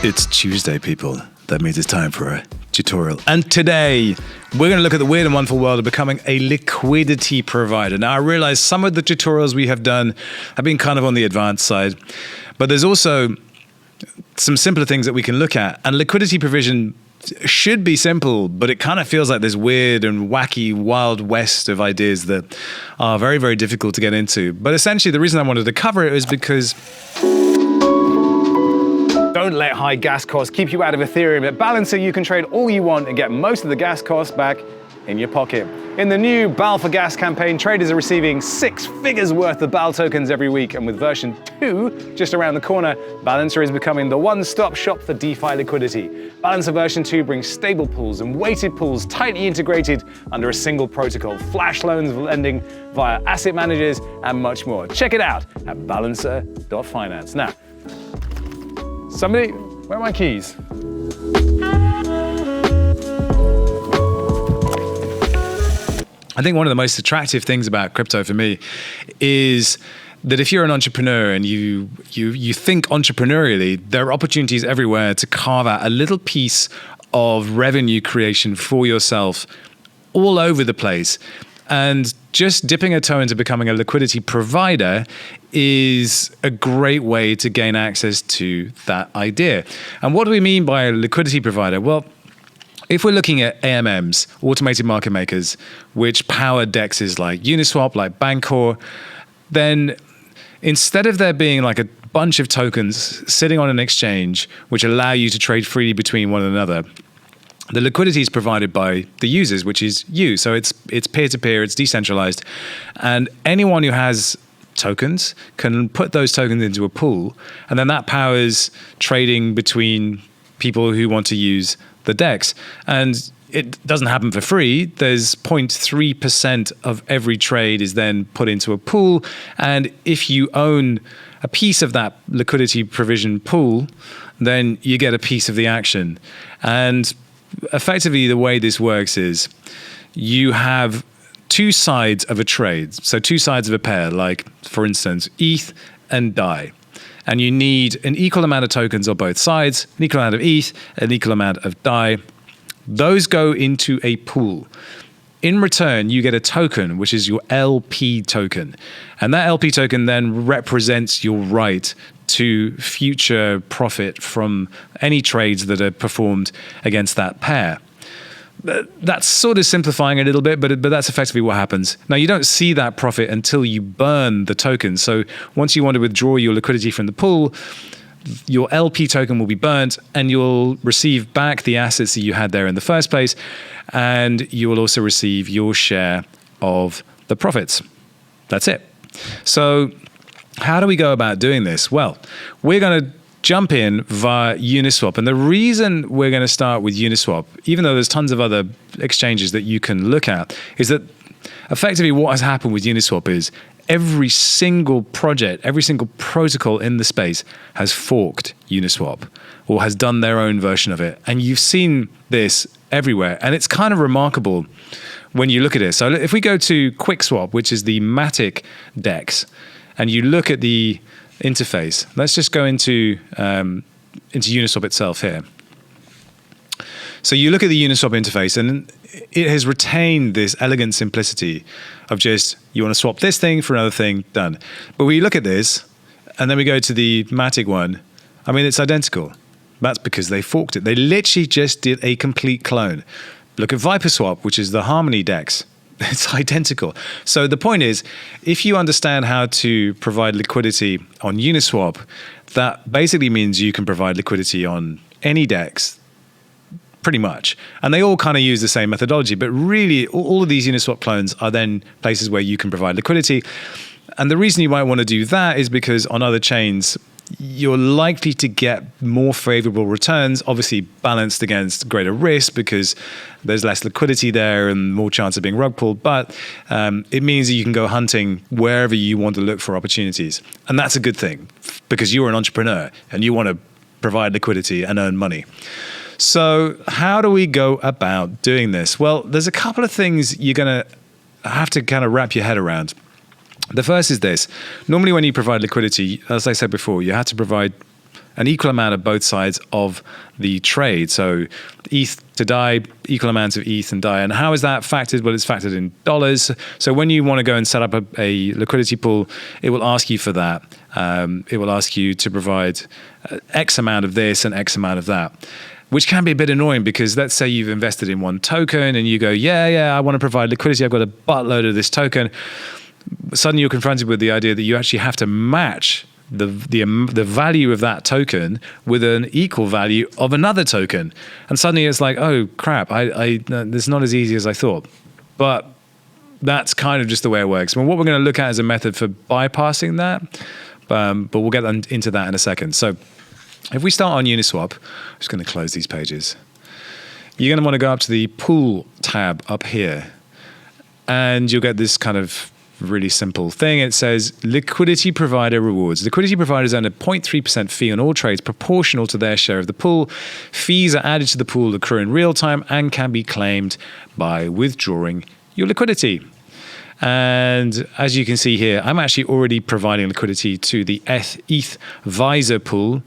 It's Tuesday, people. That means it's time for a tutorial. And today, we're going to look at the weird and wonderful world of becoming a liquidity provider. Now, I realize some of the tutorials we have done have been kind of on the advanced side, but there's also some simpler things that we can look at. And liquidity provision should be simple, but it kind of feels like this weird and wacky wild west of ideas that are very, very difficult to get into. But essentially, the reason I wanted to cover it is because don't let high gas costs keep you out of Ethereum. At Balancer, you can trade all you want and get most of the gas costs back in your pocket. In the new BAL for Gas campaign, traders are receiving 6 figures worth of BAL tokens every week, and with version 2 just around the corner, Balancer is becoming the one-stop shop for DeFi liquidity. Balancer version 2 brings stable pools and weighted pools tightly integrated under a single protocol, flash loans lending via asset managers, and much more. Check it out at balancer.finance. Now, somebody, where are my keys? I think one of the most attractive things about crypto for me is that if you're an entrepreneur and you think entrepreneurially, there are opportunities everywhere to carve out a little piece of revenue creation for yourself all over the place. And just dipping a toe into becoming a liquidity provider is a great way to gain access to that idea. And what do we mean by a liquidity provider? Well, if we're looking at AMMs, automated market makers, which power DEXs like Uniswap, like Bancor, then instead of there being like a bunch of tokens sitting on an exchange which allow you to trade freely between one another, the liquidity is provided by the users, which is you. So it's peer-to-peer, it's decentralized, and anyone who has tokens can put those tokens into a pool, and then that powers trading between people who want to use the DEX. And it doesn't happen for free. There's 0.3% of every trade is then put into a pool. And if you own a piece of that liquidity provision pool, then you get a piece of the action. And effectively, the way this works is you have two sides of a trade. So two sides of a pair, like, for instance, ETH and DAI. And you need an equal amount of tokens on both sides, an equal amount of ETH, an equal amount of DAI. Those go into a pool. In return, you get a token, which is your LP token. And that LP token then represents your right to future profit from any trades that are performed against that pair. That's sort of simplifying a little bit, but that's effectively what happens. Now, you don't see that profit until you burn the token. So once you want to withdraw your liquidity from the pool, your LP token will be burnt, and you'll receive back the assets that you had there in the first place, and you will also receive your share of the profits. That's it. So how do we go about doing this? Well, we're going to jump in via Uniswap. And the reason we're going to start with Uniswap, even though there's tons of other exchanges that you can look at, is that effectively what has happened with Uniswap is every single project, every single protocol in the space has forked Uniswap or has done their own version of it. And you've seen this everywhere. And it's kind of remarkable when you look at it. So if we go to QuickSwap, which is the Matic DEX, and you look at the interface. Let's just go into Uniswap itself here. So you look at the Uniswap interface, and it has retained this elegant simplicity of just, you want to swap this thing for another thing, done. But we look at this, and then we go to the Matic one. I mean, it's identical. That's because they forked it. They literally just did a complete clone. Look at ViperSwap, which is the Harmony DEX. It's identical. So the point is, if you understand how to provide liquidity on Uniswap, that basically means you can provide liquidity on any DEX, pretty much. And they all kind of use the same methodology, but really all of these Uniswap clones are then places where you can provide liquidity. And the reason you might want to do that is because on other chains, you're likely to get more favorable returns, obviously balanced against greater risk because there's less liquidity there and more chance of being rug pulled. But it means that you can go hunting wherever you want to look for opportunities. And that's a good thing because you're an entrepreneur and you want to provide liquidity and earn money. So how do we go about doing this? Well, there's a couple of things you're going to have to kind of wrap your head around. The first is this. Normally when you provide liquidity, as I said before, you have to provide an equal amount of both sides of the trade. So ETH to DAI, equal amounts of ETH and DAI. And how is that factored? Well, it's factored in dollars. So when you want to go and set up a liquidity pool, it will ask you for that. It will ask you to provide X amount of this and X amount of that, which can be a bit annoying because let's say you've invested in one token and you go, yeah, I want to provide liquidity. I've got a buttload of this token. Suddenly you're confronted with the idea that you actually have to match the value of that token with an equal value of another token. And suddenly it's like, oh crap, it's not as easy as I thought. But that's kind of just the way it works. Well, what we're going to look at is a method for bypassing that, but we'll get into that in a second. So if we start on Uniswap, I'm just going to close these pages. You're going to want to go up to the pool tab up here, and you'll get this kind of really simple thing. It says Liquidity Provider rewards. Liquidity providers earn a 0.3% fee on all trades proportional to their share of the pool. Fees are added to the pool, accrue in real time, and can be claimed by withdrawing your liquidity. And as you can see here, I'm actually already providing liquidity to the ETH Visor pool.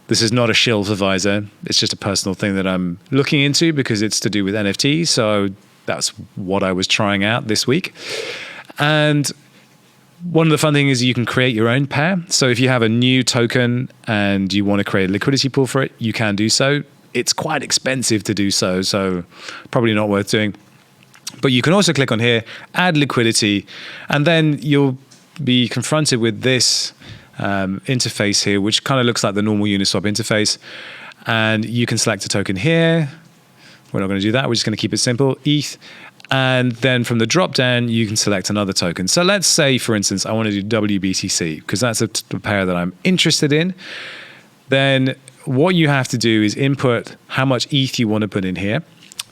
This is not a shill for Visor. It's just a personal thing that I'm looking into because it's to do with NFTs. So that's what I was trying out this week. And one of the fun things is you can create your own pair. So if you have a new token and you want to create a liquidity pool for it, you can do so. It's quite expensive to do so, so probably not worth doing. But you can also click on here, add liquidity, and then you'll be confronted with this interface here, which kind of looks like the normal Uniswap interface. And you can select a token here. We're not going to do that. We're just going to keep it simple, ETH. And then from the drop down, you can select another token. So let's say, for instance, I want to do WBTC because that's a pair that I'm interested in. Then what you have to do is input how much ETH you want to put in here.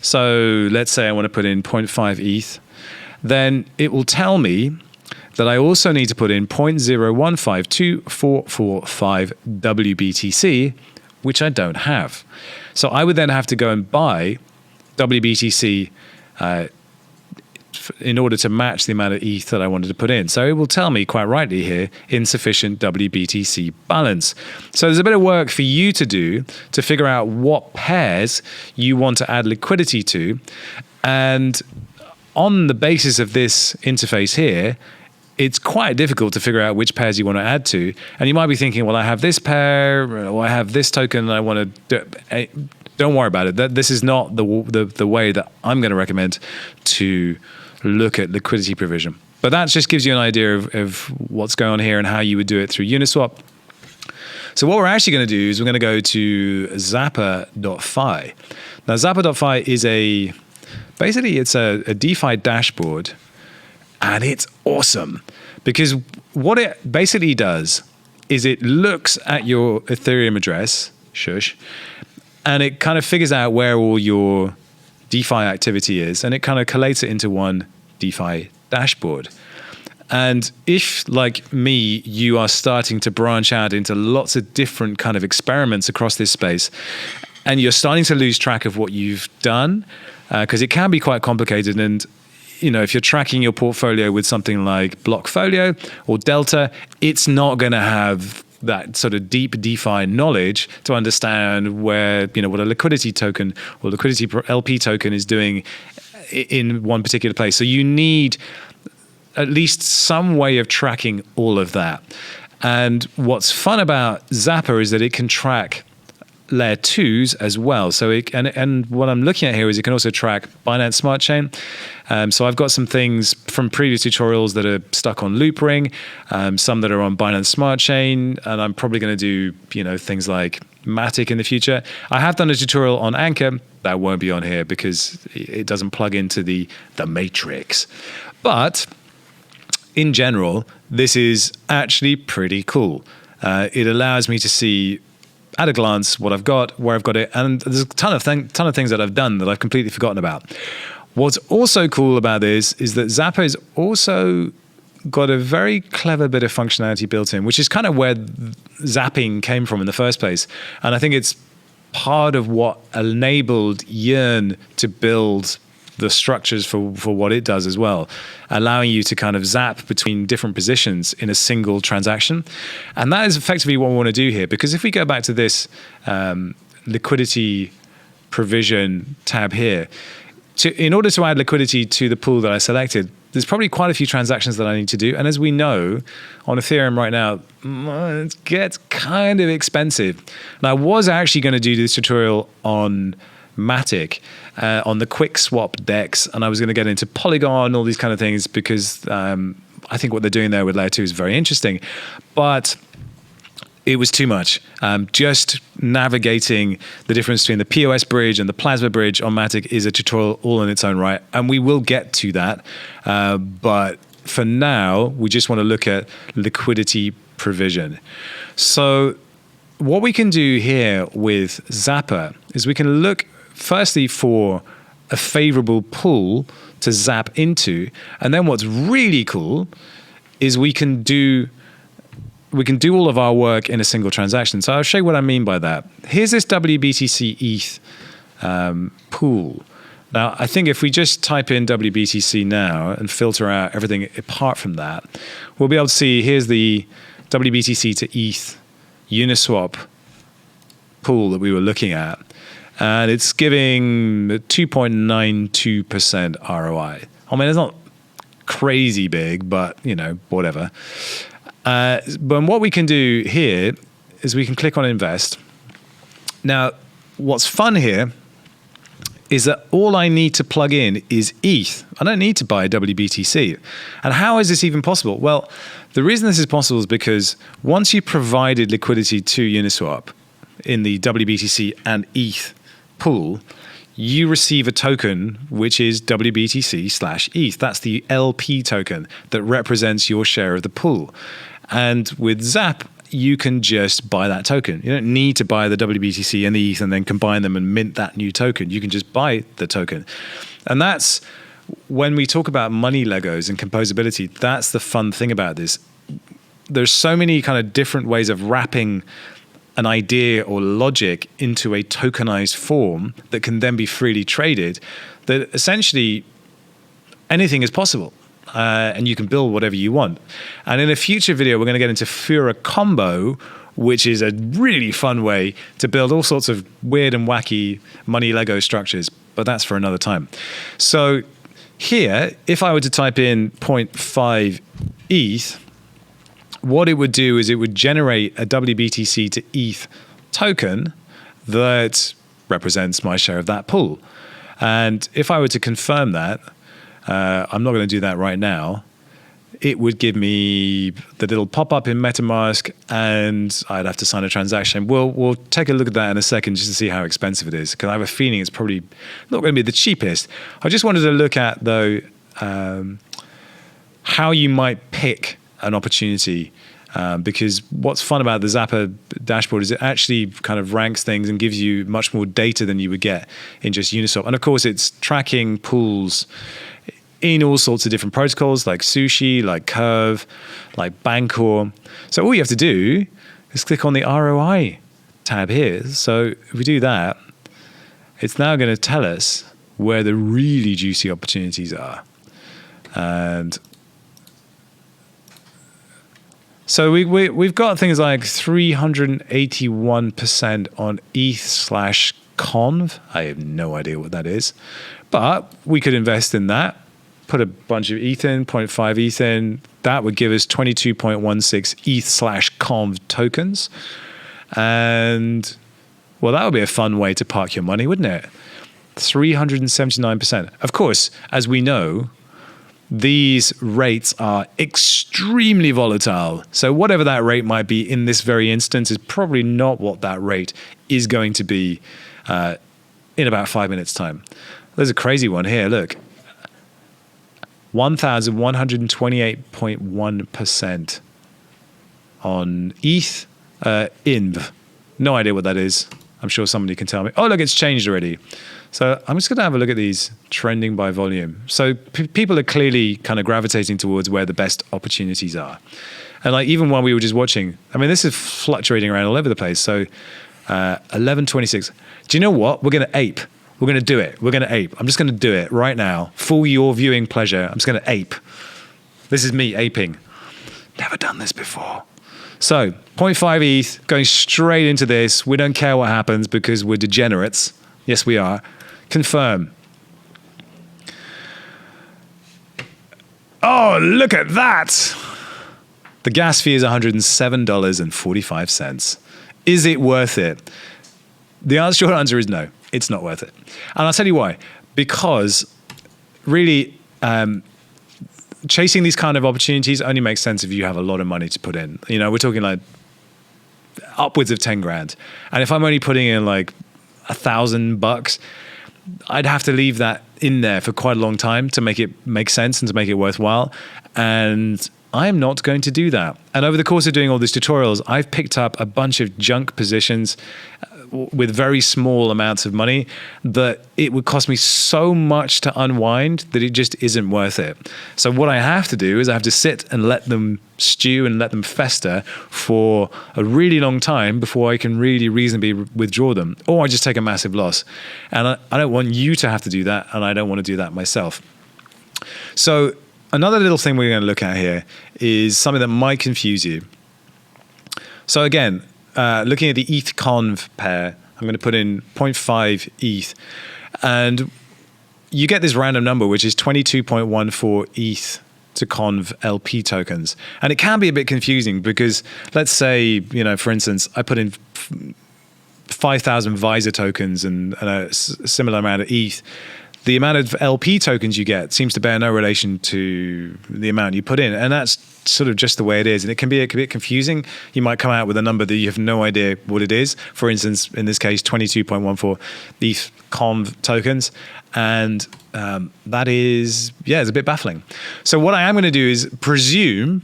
So let's say I want to put in 0.5 ETH. Then it will tell me that I also need to put in 0.0152445 WBTC, which I don't have. So I would then have to go and buy WBTC in order to match the amount of ETH that I wanted to put in. So it will tell me quite rightly here, insufficient WBTC balance. So there's a bit of work for you to do to figure out what pairs you want to add liquidity to. And on the basis of this interface here, it's quite difficult to figure out which pairs you want to add to. And you might be thinking, well, I have this pair, or I have this token, and I want to do it. Don't worry about it. This is not the way that I'm going to recommend to look at liquidity provision. But that just gives you an idea of what's going on here and how you would do it through Uniswap. So what we're actually going to do is we're going to go to Zapper.fi. Now, Zapper.fi is basically it's a DeFi dashboard, and it's awesome because what it basically does is it looks at your Ethereum address, and it kind of figures out where all your DeFi activity is, and it kind of collates it into one DeFi dashboard. And if, like me, you are starting to branch out into lots of different kind of experiments across this space, and you're starting to lose track of what you've done, because it can be quite complicated. And if you're tracking your portfolio with something like Blockfolio or Delta, it's not going to have that sort of deep DeFi knowledge to understand where, what a liquidity token or liquidity LP token is doing in one particular place. So you need at least some way of tracking all of that. And what's fun about Zapper is that it can track layer 2s as well. So and what I'm looking at here is it can also track Binance Smart Chain. So I've got some things from previous tutorials that are stuck on Loopring, some that are on Binance Smart Chain, and I'm probably going to do things like Matic in the future. I have done a tutorial on Anchor that won't be on here because it doesn't plug into the matrix. But in general, this is actually pretty cool. It allows me to see at a glance what I've got, where I've got it, and there's a ton of things that I've done that I've completely forgotten about. What's also cool about this is that Zapper has also got a very clever bit of functionality built in, which is kind of where Zapping came from in the first place. And I think it's part of what enabled Yearn to build the structures for what it does as well, allowing you to kind of zap between different positions in a single transaction. And that is effectively what we want to do here, because if we go back to this liquidity provision tab here, in order to add liquidity to the pool that I selected, there's probably quite a few transactions that I need to do. And as we know, on Ethereum right now, it gets kind of expensive. And I was actually going to do this tutorial on Matic, on the quick swap DEX, and I was going to get into Polygon, all these kind of things, because I think what they're doing there with Layer 2 is very interesting. But it was too much. Just navigating the difference between the POS bridge and the plasma bridge on Matic is a tutorial all in its own right, and we will get to that. But for now, we just want to look at liquidity provision. So what we can do here with Zapper is we can look firstly for a favorable pool to zap into, and then what's really cool is we can do all of our work in a single transaction. So I'll show you what I mean by that. Here's this WBTC ETH pool. Now, I think if we just type in WBTC now and filter out everything apart from that, we'll be able to see here's the WBTC to ETH Uniswap pool that we were looking at. And it's giving 2.92% ROI. I mean, it's not crazy big, but, whatever. But what we can do here is we can click on invest. Now, what's fun here is that all I need to plug in is ETH. I don't need to buy WBTC. And how is this even possible? Well, the reason this is possible is because once you provided liquidity to Uniswap in the WBTC and ETH pool, you receive a token which is WBTC/ETH. That's the LP token that represents your share of the pool. And with Zap, you can just buy that token. You don't need to buy the WBTC and the ETH and then combine them and mint that new token. You can just buy the token. And that's when we talk about money Legos and composability, that's the fun thing about this. There's so many kind of different ways of wrapping an idea or logic into a tokenized form that can then be freely traded, that essentially anything is possible. And you can build whatever you want. And in a future video, we're going to get into Fura Combo, which is a really fun way to build all sorts of weird and wacky money Lego structures, but that's for another time. So here, if I were to type in 0.5 ETH, what it would do is it would generate a WBTC to ETH token that represents my share of that pool. And if I were to confirm that, I'm not going to do that right now, it would give me the little pop-up in MetaMask, and I'd have to sign a transaction. We'll take a look at that in a second just to see how expensive it is, because I have a feeling it's probably not going to be the cheapest. I just wanted to look at, though, how you might pick an opportunity, because what's fun about the Zapper dashboard is it actually kind of ranks things and gives you much more data than you would get in just Uniswap. And of course, it's tracking pools in all sorts of different protocols like Sushi, like Curve, like Bancor. So all you have to do is click on the ROI tab here. So if we do that, it's now going to tell us where the really juicy opportunities are. And so we've got things like 381% on ETH/Conv. I have no idea what that is, but we could invest in that. Put a bunch of ETH in, 0.5 ETH in. That would give us 22.16 ETH/Conv tokens. And, well, that would be a fun way to park your money, wouldn't it? 379%. Of course, as we know, these rates are extremely volatile. So whatever that rate might be in this very instance is probably not what that rate is going to be in about 5 minutes' time. There's a crazy one here, look. 1,128.1% on ETH INV. No idea what that is. I'm sure somebody can tell me. Oh, look, it's changed already. So I'm just going to have a look at these trending by volume. So people are clearly kind of gravitating towards where the best opportunities are. And like even while we were just watching, I mean, this is fluctuating around all over the place. So 11.26. Do you know what? We're going to ape. We're going to do it. We're going to ape. I'm just going to do it right now. For your viewing pleasure, I'm just going to ape. This is me aping. Never done this before. So 0.5 ETH going straight into this. We don't care what happens because we're degenerates. Yes, we are. Confirm. Oh, look at that. The gas fee is $107.45. Is it worth it? The short answer is no, it's not worth it. And I'll tell you why. Because really, chasing these kind of opportunities only makes sense if you have a lot of money to put in. You know, we're talking like upwards of 10 grand. And if I'm only putting in like $1,000, I'd have to leave that in there for quite a long time to make it make sense and to make it worthwhile. And I am not going to do that. And over the course of doing all these tutorials, I've picked up a bunch of junk positions with very small amounts of money that it would cost me so much to unwind that it just isn't worth it. So what I have to do is I have to sit and let them stew and let them fester for a really long time before I can really reasonably withdraw them, or I just take a massive loss. And I don't want you to have to do that, and I don't want to do that myself. So another little thing we're going to look at here is something that might confuse you. So again, looking at the ETH conv pair, I'm going to put in 0.5 ETH, and you get this random number, which is 22.14 ETH to conv LP tokens. And it can be a bit confusing because let's say, you know, for instance, I put in 5,000 Visor tokens and a similar amount of ETH. The amount of LP tokens you get seems to bear no relation to the amount you put in. And that's sort of just the way it is. And it can be a bit confusing. You might come out with a number that you have no idea what it is. For instance, in this case, 22.14 ETH conv tokens. And that is, it's a bit baffling. So what I am going to do is presume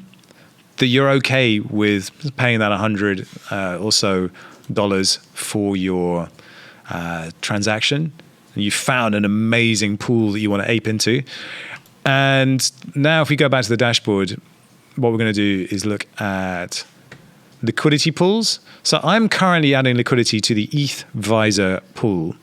that you're okay with paying that 100 or so dollars for your transaction. You found an amazing pool that you want to ape into. And now if we go back to the dashboard, what we're going to do is look at liquidity pools. So I'm currently adding liquidity to the ETH Visor pool.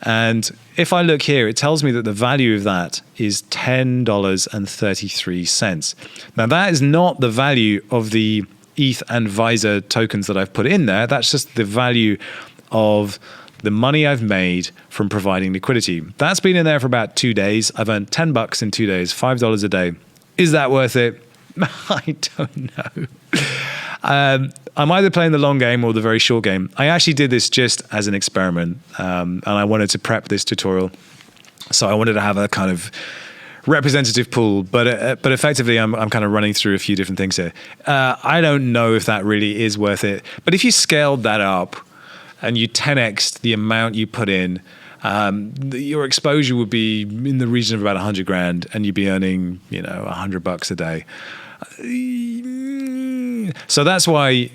And if I look here, it tells me that the value of that is $10.33. Now that is not the value of the ETH and Visor tokens that I've put in there. That's just the value of the money I've made from providing liquidity. That's been in there for about 2 days. I've earned $10 in 2 days, $5 a day. Is that worth it? I don't know. I'm either playing the long game or the very short game. I actually did this just as an experiment, and I wanted to prep this tutorial. So I wanted to have a kind of representative pool, but effectively I'm kind of running through a few different things here. I don't know if that really is worth it, but if you scaled that up and you 10x'd the amount you put in, your exposure would be in the region of about 100 grand, and you'd be earning, $100 a day. So that's why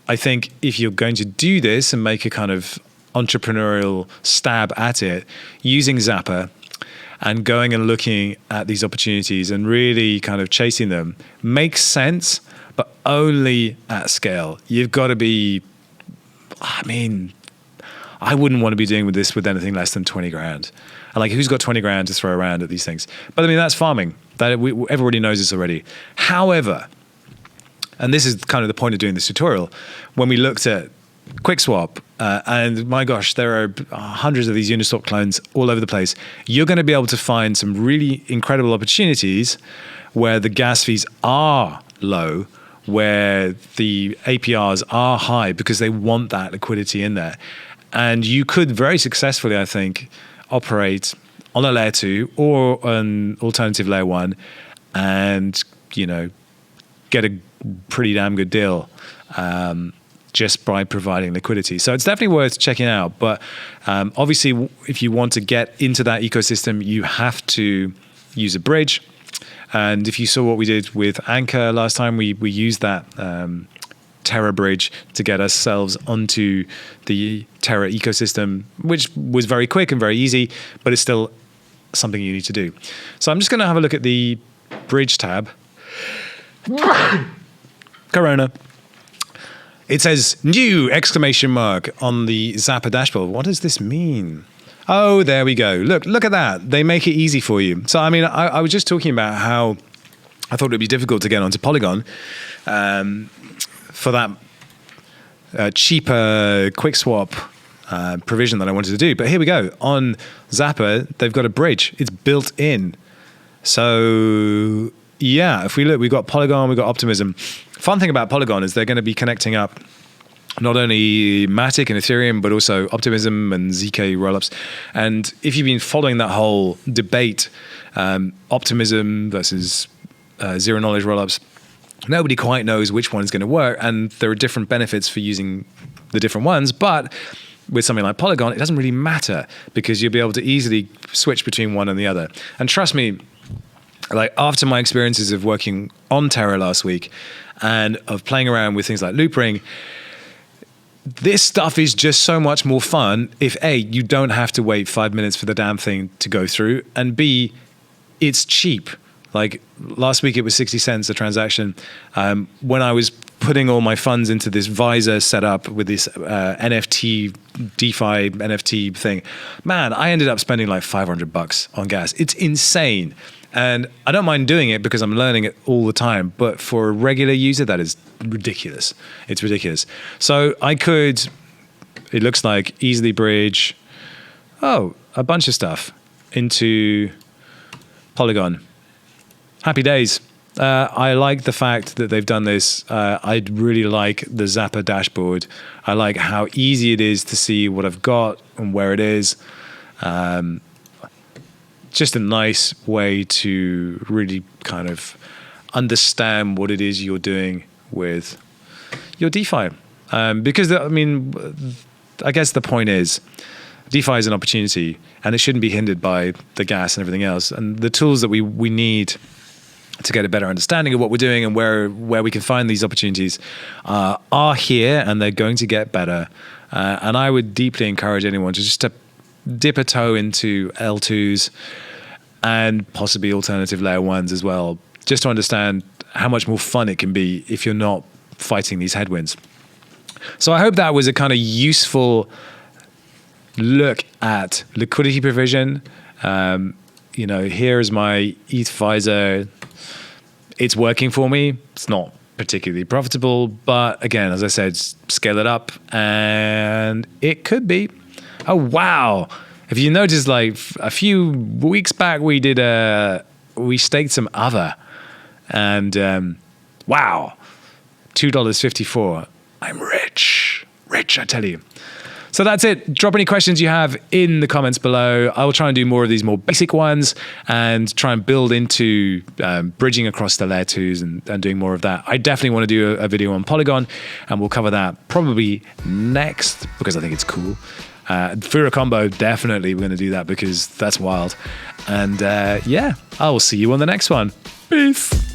I think if you're going to do this and make a kind of entrepreneurial stab at it, using Zapper and going and looking at these opportunities and really kind of chasing them makes sense, but only at scale. You've got to be, I wouldn't want to be doing with this with anything less than 20 grand. And like, who's got 20 grand to throw around at these things? But that's farming. Everybody knows this already. However, and this is kind of the point of doing this tutorial, when we looked at QuickSwap, and my gosh, there are hundreds of these Uniswap clones all over the place, you're going to be able to find some really incredible opportunities where the gas fees are low, where the APRs are high because they want that liquidity in there. And you could very successfully, I think, operate on a layer 2 or an alternative layer 1 and, get a pretty damn good deal just by providing liquidity. So it's definitely worth checking out. But obviously, if you want to get into that ecosystem, you have to use a bridge. And if you saw what we did with Anchor last time, we used that Terra bridge to get ourselves onto the Terra ecosystem, which was very quick and very easy, but it's still something you need to do. So I'm just going to have a look at the bridge tab. Corona. It says new ! On the Zapper dashboard. What does this mean? Oh, there we go. Look at that. They make it easy for you. So, I mean, I was just talking about how I thought it'd be difficult to get onto Polygon for that cheaper quick swap provision that I wanted to do. But here we go. On Zapper, they've got a bridge. It's built in. So, yeah, if we look, we've got Polygon, we've got Optimism. Fun thing about Polygon is they're going to be connecting up not only Matic and Ethereum, but also Optimism and ZK rollups. And if you've been following that whole debate, Optimism versus zero knowledge rollups, nobody quite knows which one's going to work. And there are different benefits for using the different ones. But with something like Polygon, it doesn't really matter because you'll be able to easily switch between one and the other. And trust me, like after my experiences of working on Terra last week and of playing around with things like Loopring, this stuff is just so much more fun if A, you don't have to wait 5 minutes for the damn thing to go through, and B, it's cheap. Like last week it was 60 cents a transaction. When I was putting all my funds into this Visor setup with this NFT, DeFi NFT thing, man, I ended up spending like $500 on gas. It's insane. And I don't mind doing it because I'm learning it all the time. But for a regular user, that is ridiculous. It's ridiculous. So I could, it looks like, easily bridge, a bunch of stuff into Polygon. Happy days. I like the fact that they've done this. I really like the Zapper dashboard. I like how easy it is to see what I've got and where it is. Just a nice way to really kind of understand what it is you're doing with your DeFi. Because, I mean, I guess the point is DeFi is an opportunity and it shouldn't be hindered by the gas and everything else. And the tools that we need to get a better understanding of what we're doing and where we can find these opportunities are here, and they're going to get better. And I would deeply encourage anyone to dip a toe into L2s and possibly alternative layer ones as well, just to understand how much more fun it can be if you're not fighting these headwinds. So I hope that was a kind of useful look at liquidity provision. Here is my ETH Visor. It's working for me. It's not particularly profitable, but again, as I said, scale it up and it could be. Oh, wow. If you noticed, like a few weeks back, we staked some other, and wow, $2.54. I'm rich, I tell you. So that's it. Drop any questions you have in the comments below. I will try and do more of these more basic ones and try and build into bridging across the layer twos and doing more of that. I definitely want to do a video on Polygon, and we'll cover that probably next because I think it's cool. Fura combo, definitely we're going to do that because that's wild. And I will see you on the next one. Peace.